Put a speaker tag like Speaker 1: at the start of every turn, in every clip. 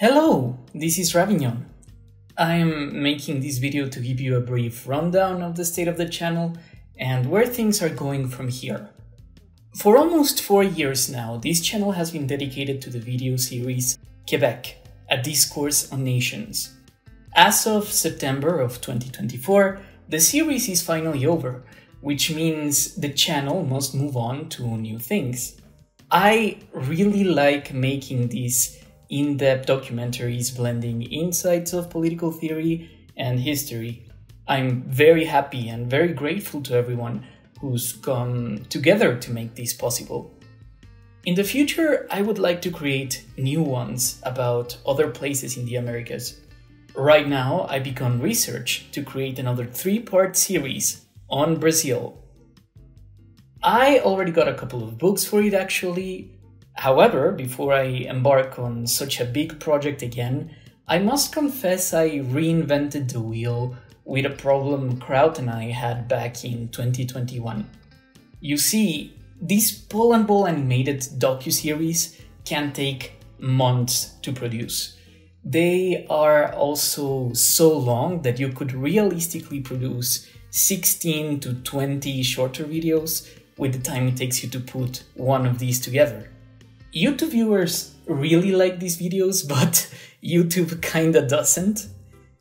Speaker 1: Hello, this is Ravignon. I'm making this video to give you a brief rundown of the state of the channel and where things are going from here. For almost 4 years now, this channel has been dedicated to the video series Quebec, a discourse on nations. As of September of 2024, the series is finally over, which means the channel must move on to new things. I really like making these in-depth documentaries blending insights of political theory and history. I'm very happy and very grateful to everyone who's come together to make this possible. In the future, I would like to create new ones about other places in the Americas. Right now, I begun research to create another 3-part series on Brazil. I already got a couple of books for it actually. However, before I embark on such a big project again, I must confess I reinvented the wheel with a problem Kraut and I had back in 2021. You see, these Pull and Ball animated docuseries can take months to produce. They are also so long that you could realistically produce 16 to 20 shorter videos with the time it takes you to put one of these together. YouTube viewers really like these videos, but YouTube kinda doesn't.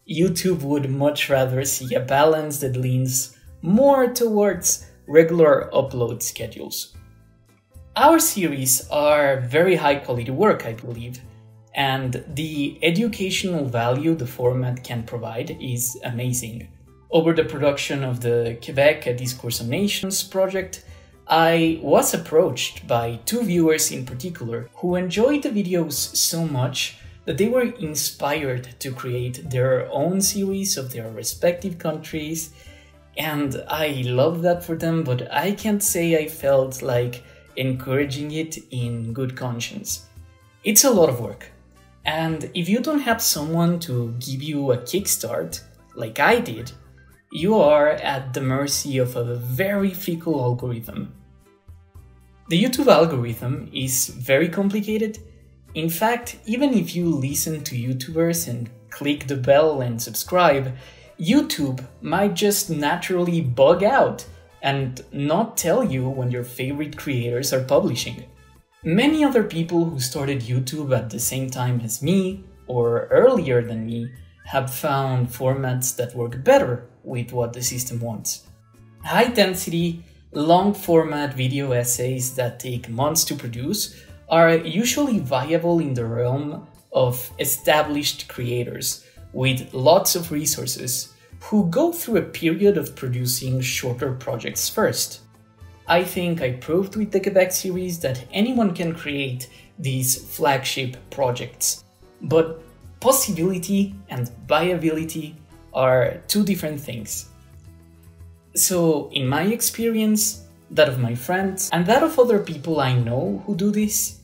Speaker 1: YouTube would much rather see a balance that leans more towards regular upload schedules. Our series are very high quality work, I believe, and the educational value the format can provide is amazing. Over the production of the Quebec, a Discourse on Nations project, I was approached by 2 viewers in particular who enjoyed the videos so much that they were inspired to create their own series of their respective countries, and I love that for them, but I can't say I felt like encouraging it in good conscience. It's a lot of work, and if you don't have someone to give you a kickstart, like I did, you are at the mercy of a very fickle algorithm. The YouTube algorithm is very complicated. In fact, even if you listen to YouTubers and click the bell and subscribe, YouTube might just naturally bug out and not tell you when your favorite creators are publishing. Many other people who started YouTube at the same time as me, or earlier than me, have found formats that work better with what the system wants. High-density, long-format video essays that take months to produce are usually viable in the realm of established creators with lots of resources who go through a period of producing shorter projects first. I think I proved with the Quebec series that anyone can create these flagship projects, but possibility and viability are 2 different things. So, in my experience, that of my friends, and that of other people I know who do this,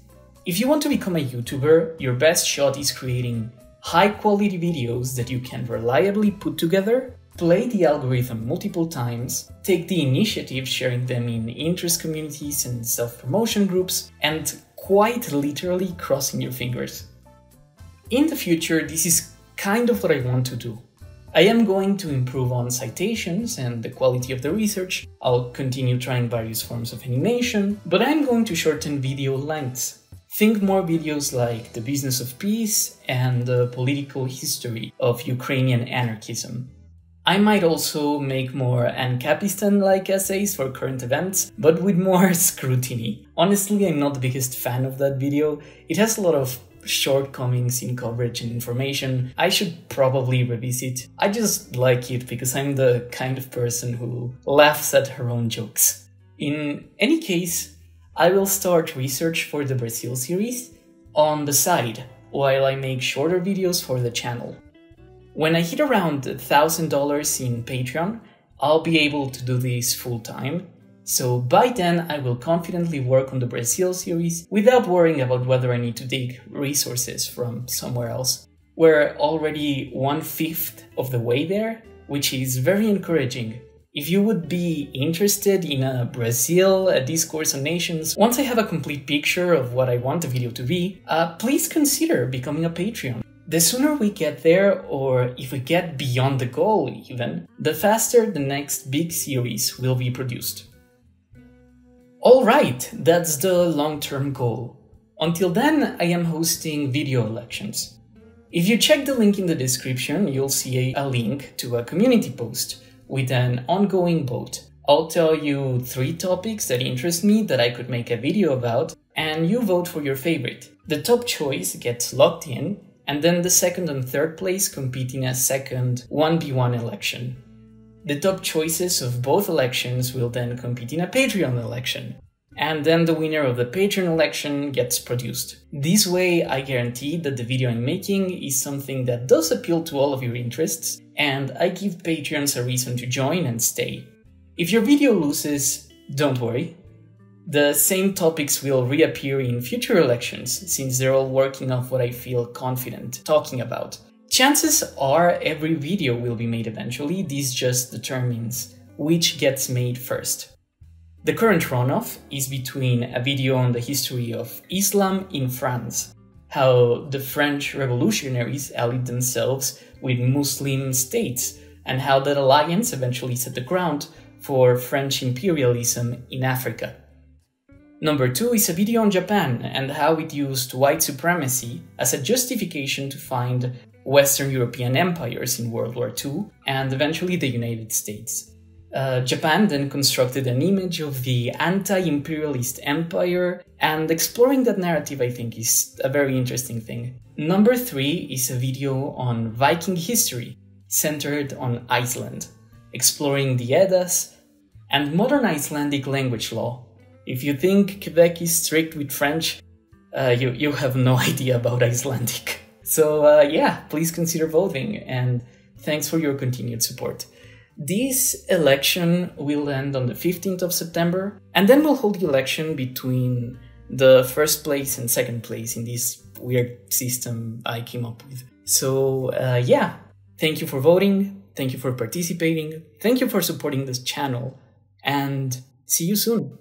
Speaker 1: if you want to become a YouTuber, your best shot is creating high-quality videos that you can reliably put together, play the algorithm multiple times, take the initiative sharing them in interest communities and self-promotion groups, and quite literally crossing your fingers. In the future, this is kind of what I want to do. I am going to improve on citations and the quality of the research. I'll continue trying various forms of animation, but I'm going to shorten video lengths. Think more videos like The Business of Peace and the political history of Ukrainian anarchism. I might also make more Ancapistan-like essays for current events, but with more scrutiny. Honestly, I'm not the biggest fan of that video. It has a lot of shortcomings in coverage and information I should probably revisit. I just like it because I'm the kind of person who laughs at her own jokes. In any case, I will start research for the Brazil series on the side while I make shorter videos for the channel. When I hit around $1,000 in Patreon, I'll be able to do this full time. So by then I will confidently work on the Brazil series without worrying about whether I need to dig resources from somewhere else. We're already 1/5 of the way there, which is very encouraging. If you would be interested in a Brazil, a discourse on nations, once I have a complete picture of what I want the video to be, please consider becoming a Patreon. The sooner we get there, or if we get beyond the goal even, the faster the next big series will be produced. Alright, that's the long-term goal. Until then, I am hosting video elections. If you check the link in the description, you'll see a link to a community post with an ongoing vote. I'll tell you 3 topics that interest me that I could make a video about, and you vote for your favorite. The top choice gets locked in, and then the second and third place compete in a second 1v1 election. The top choices of both elections will then compete in a Patreon election, and then the winner of the Patreon election gets produced. This way, I guarantee that the video I'm making is something that does appeal to all of your interests, and I give Patreons a reason to join and stay. If your video loses, don't worry. The same topics will reappear in future elections, since they're all working off what I feel confident talking about. Chances are every video will be made eventually, this just determines which gets made first. The current runoff is between a video on the history of Islam in France, how the French revolutionaries allied themselves with Muslim states, and how that alliance eventually set the ground for French imperialism in Africa. Number 2 is a video on Japan and how it used white supremacy as a justification to find Western European empires in World War II and eventually the United States. Japan then constructed an image of the anti-imperialist empire, and exploring that narrative I think is a very interesting thing. Number 3 is a video on Viking history, centered on Iceland, exploring the Eddas and modern Icelandic language law. If you think Quebec is strict with French, you have no idea about Icelandic. So yeah, please consider voting, and thanks for your continued support. This election will end on the 15th of September, and then we'll hold the election between the first place and second place in this weird system I came up with. So yeah, thank you for voting, thank you for participating, thank you for supporting this channel, and see you soon.